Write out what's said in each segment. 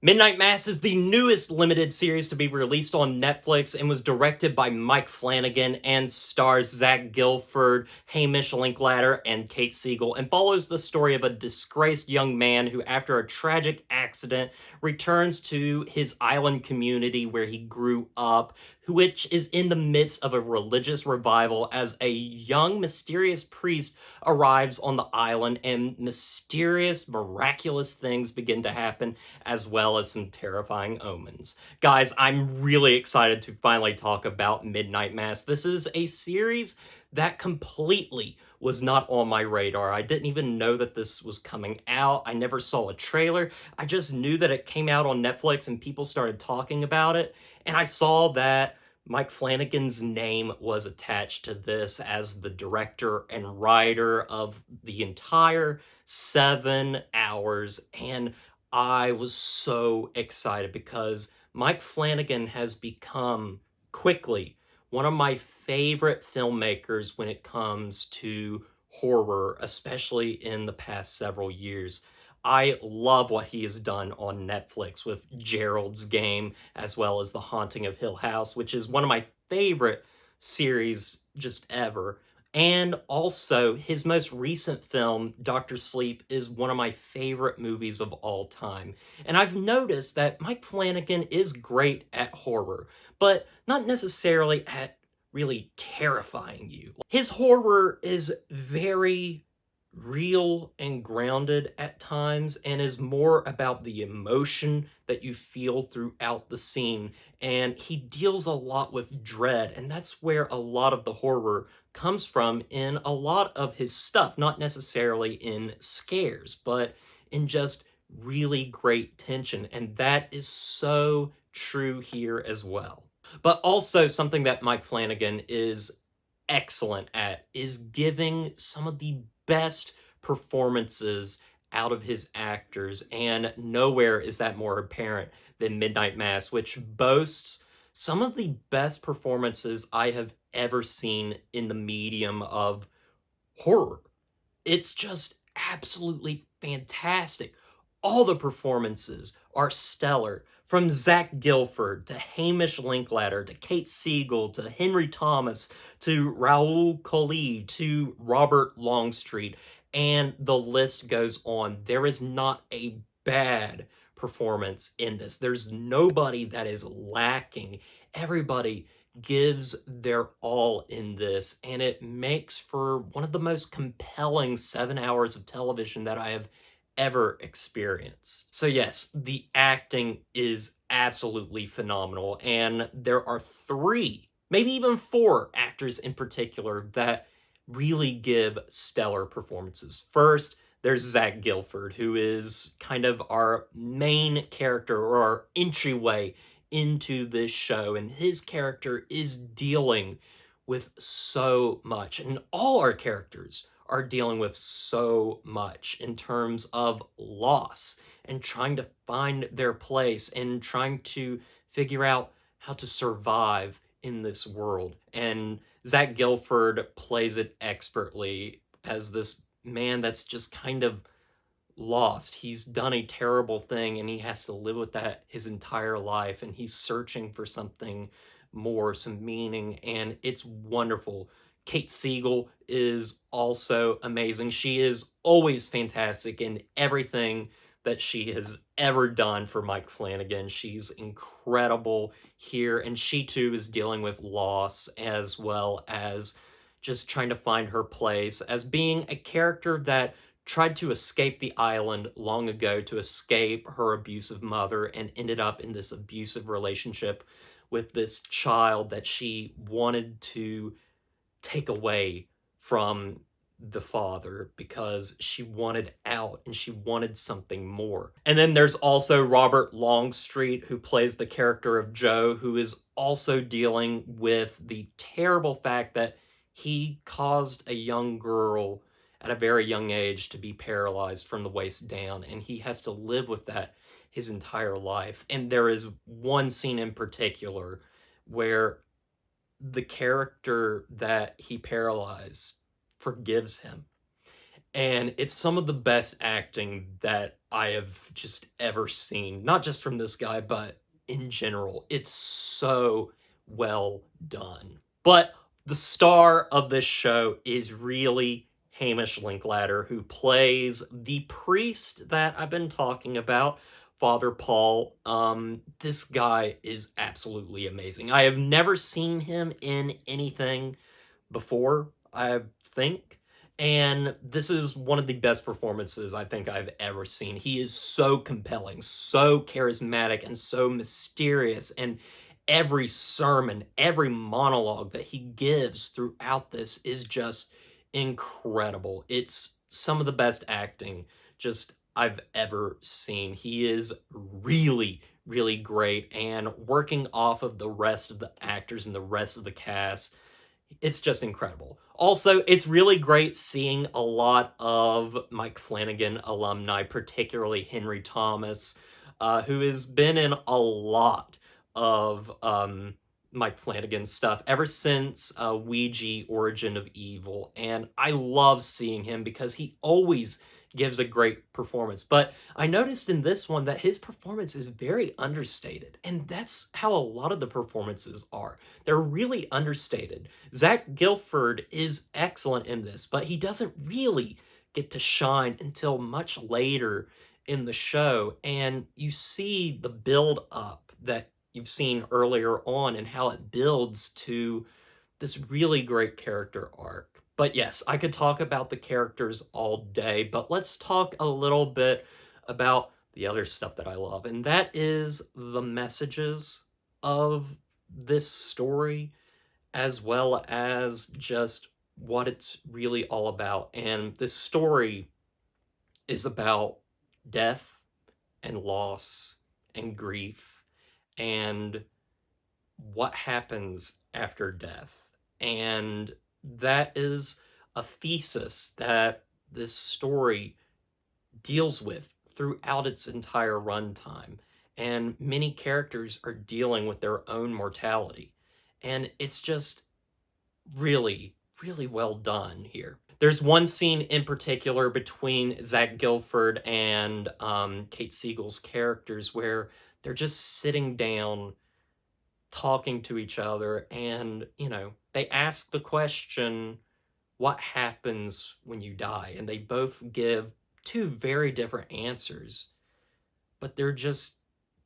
Midnight Mass is the newest limited series to be released on Netflix and was directed by Mike Flanagan and stars Zach Gilford, Hamish, Linklater, and Kate Siegel, and follows the story of a disgraced young man who, after a tragic accident, returns to his island community where he grew up, which is in the midst of a religious revival as a young, mysterious priest arrives on the island and mysterious, miraculous things begin to happen, as well as some terrifying omens. Guys, I'm really excited to finally talk about Midnight Mass. This is a series that completely was not on my radar. I didn't even know that this was coming out. I never saw a trailer. I just knew that it came out on Netflix and people started talking about it. And I saw that Mike Flanagan's name was attached to this as the director and writer of the entire 7 hours. And I was so excited because Mike Flanagan has become quickly one of my favorite filmmakers when it comes to horror, especially in the past several years. I love what he has done on Netflix with Gerald's Game, as well as The Haunting of Hill House, which is one of my favorite series just ever. And also, his most recent film, Dr. Sleep, is one of my favorite movies of all time. And I've noticed that Mike Flanagan is great at horror, but not necessarily at really terrifying you. His horror is very real and grounded at times and is more about the emotion that you feel throughout the scene, and he deals a lot with dread, and that's where a lot of the horror comes from in a lot of his stuff, not necessarily in scares, but in just really great tension, and that is so true here as well. But also something that Mike Flanagan is excellent at is giving some of the best performances out of his actors, and nowhere is that more apparent than Midnight Mass, which boasts some of the best performances I have ever seen in the medium of horror. It's just absolutely fantastic. All the performances are stellar. From Zach Gilford to Hamish Linklater to Kate Siegel to Henry Thomas to Rahul Kohli to Robert Longstreet, and the list goes on. There is not a bad performance in this. There's nobody that is lacking. Everybody gives their all in this, and it makes for one of the most compelling 7 hours of television that I have ever experienced. So yes, the acting is absolutely phenomenal, and there are 3, maybe even 4 actors in particular that really give stellar performances. First, there's Zach Gilford, who is kind of our main character or our entryway into this show, and his character is dealing with so much, and all our characters are dealing with so much in terms of loss and trying to find their place and trying to figure out how to survive in this world. And Zach Gilford plays it expertly as this man that's just kind of lost. He's done a terrible thing and he has to live with that his entire life, and he's searching for something more, some meaning, and it's wonderful. Kate Siegel is also amazing. She is always fantastic in everything that she has ever done for Mike Flanagan. She's incredible here, and she too is dealing with loss as well as just trying to find her place as being a character that tried to escape the island long ago to escape her abusive mother and ended up in this abusive relationship with this child that she wanted to take away from the father because she wanted out and she wanted something more. And then there's also Robert Longstreet, who plays the character of Joe, who is also dealing with the terrible fact that he caused a young girl at a very young age to be paralyzed from the waist down, and he has to live with that his entire life. And there is one scene in particular where the character that he paralyzed forgives him. And it's some of the best acting that I have just ever seen, not just from this guy, but in general. It's so well done. But the star of this show is really Hamish Linklater, who plays the priest that I've been talking about, Father Paul. This guy is absolutely amazing. I have never seen him in anything before, I think. And this is one of the best performances I think I've ever seen. He is so compelling, so charismatic, and so mysterious. And every sermon, every monologue that he gives throughout this is just incredible. It's some of the best acting just I've ever seen. He is really, really great. And working off of the rest of the actors and the rest of the cast, it's just incredible. Also, it's really great seeing a lot of Mike Flanagan alumni, particularly Henry Thomas, who has been in a lot of Mike Flanagan's stuff ever since Ouija Origin of Evil. And I love seeing him because he always gives a great performance. But I noticed in this one that his performance is very understated. And that's how a lot of the performances are. They're really understated. Zach Gilford is excellent in this, but he doesn't really get to shine until much later in the show. And you see the build up that you've seen earlier on and how it builds to this really great character arc. But yes, I could talk about the characters all day, but let's talk a little bit about the other stuff that I love, and that is the messages of this story, as well as just what it's really all about. And this story is about death and loss and grief and what happens after death. And that is a thesis that this story deals with throughout its entire runtime. And many characters are dealing with their own mortality. And it's just really, really well done here. There's one scene in particular between Zach Gilford and Kate Siegel's characters where they're just sitting down talking to each other, and they ask the question, what happens when you die? And they both give two very different answers, but they're just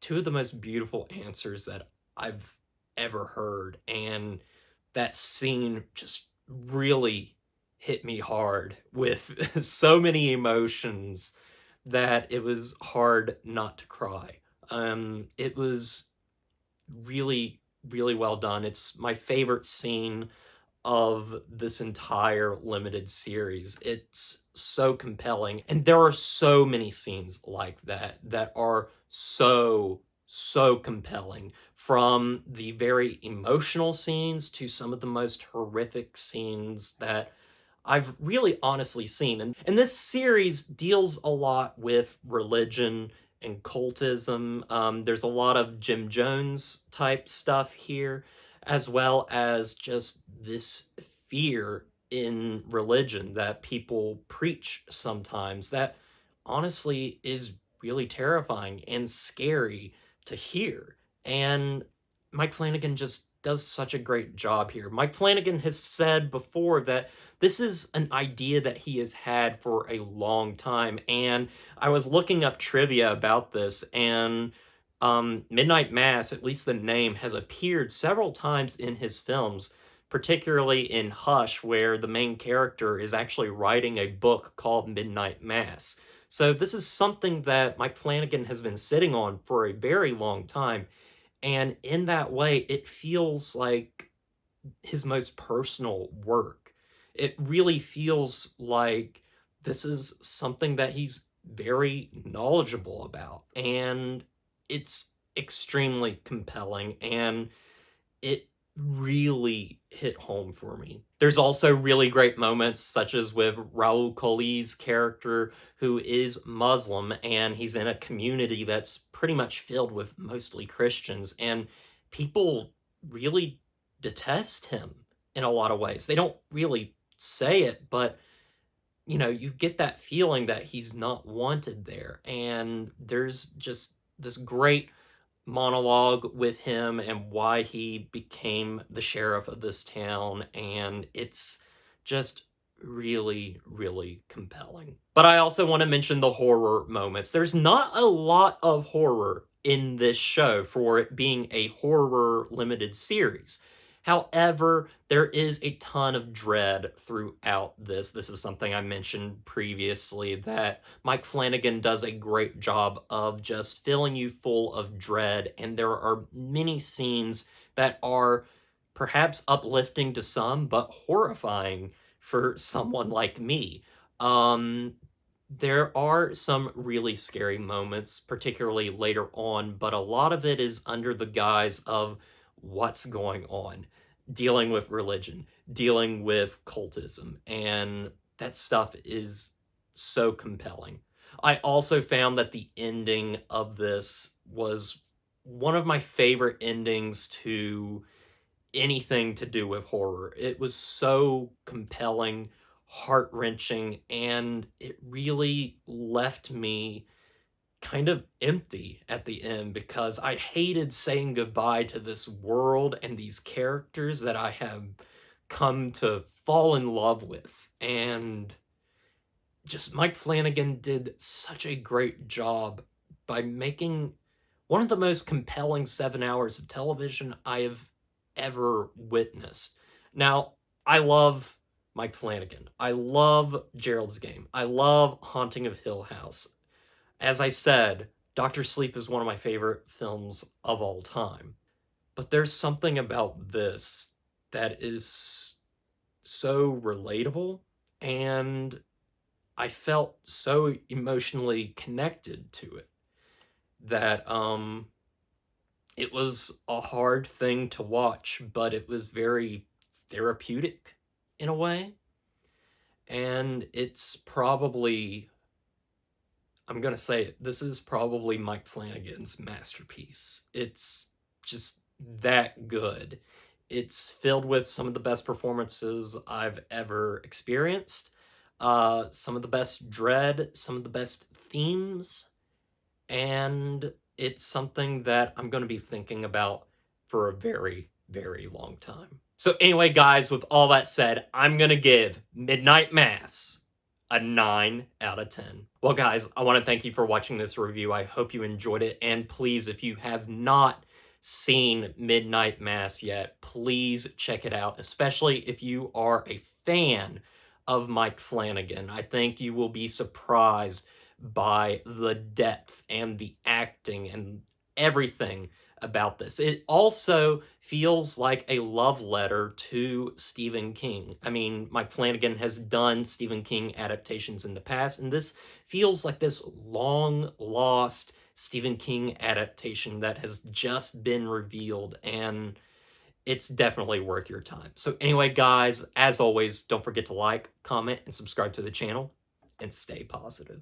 two of the most beautiful answers that I've ever heard. And that scene just really hit me hard with so many emotions that it was hard not to cry. It was really, really well done. It's my favorite scene of this entire limited series. It's so compelling. And there are so many scenes like that that are so, so compelling. From the very emotional scenes to some of the most horrific scenes that I've really honestly seen. And this series deals a lot with religion and cultism. There's a lot of Jim Jones type stuff here, as well as just this fear in religion that people preach sometimes that honestly is really terrifying and scary to hear. And Mike Flanagan just does such a great job here. Mike Flanagan has said before that this is an idea that he has had for a long time. And I was looking up trivia about this, and Midnight Mass, at least the name, has appeared several times in his films, particularly in Hush, where the main character is actually writing a book called Midnight Mass. So this is something that Mike Flanagan has been sitting on for a very long time. And in that way, it feels like his most personal work. It really feels like this is something that he's very knowledgeable about. And it's extremely compelling, and it really hit home for me. There's also really great moments, such as with Rahul Kohli's character, who is Muslim, and he's in a community that's pretty much filled with mostly Christians, and people really detest him in a lot of ways. They don't really say it, but you know, you get that feeling that he's not wanted there. And there's just this great monologue with him and why he became the sheriff of this town, and it's just really, really compelling. But I also want to mention the horror moments. There's not a lot of horror in this show for it being a horror limited series. However, there is a ton of dread throughout this. This is something I mentioned previously, that Mike Flanagan does a great job of just filling you full of dread, and there are many scenes that are perhaps uplifting to some, but horrifying for someone like me. There are some really scary moments, particularly later on, but a lot of it is under the guise of what's going on, dealing with religion, dealing with cultism, and that stuff is so compelling. I also found that the ending of this was one of my favorite endings to anything to do with horror. It was so compelling, heart-wrenching, and it really left me kind of empty at the end, because I hated saying goodbye to this world and these characters that I have come to fall in love with. And just Mike Flanagan did such a great job by making one of the most compelling 7 hours of television I have ever witnessed. Now, I love Mike Flanagan. I love Gerald's Game. I love Haunting of Hill House. As I said, Dr. Sleep is one of my favorite films of all time. But there's something about this that is so relatable, and I felt so emotionally connected to it that it was a hard thing to watch, but it was very therapeutic in a way. And it's probably, I'm gonna say it, this is probably Mike Flanagan's masterpiece. It's just that good. It's filled with some of the best performances I've ever experienced, some of the best dread, some of the best themes, and it's something that I'm going to be thinking about for a very, very long time. So anyway, guys, with all that said, I'm going to give Midnight Mass a 9 out of 10. Well, guys, I want to thank you for watching this review. I hope you enjoyed it. And please, if you have not seen Midnight Mass yet, please check it out, especially if you are a fan of Mike Flanagan. I think you will be surprised by the depth and the acting and everything about this. It also feels like a love letter to Stephen King. I mean, Mike Flanagan has done Stephen King adaptations in the past, and this feels like this long-lost Stephen King adaptation that has just been revealed, and it's definitely worth your time. So anyway, guys, as always, don't forget to like, comment, and subscribe to the channel, and stay positive.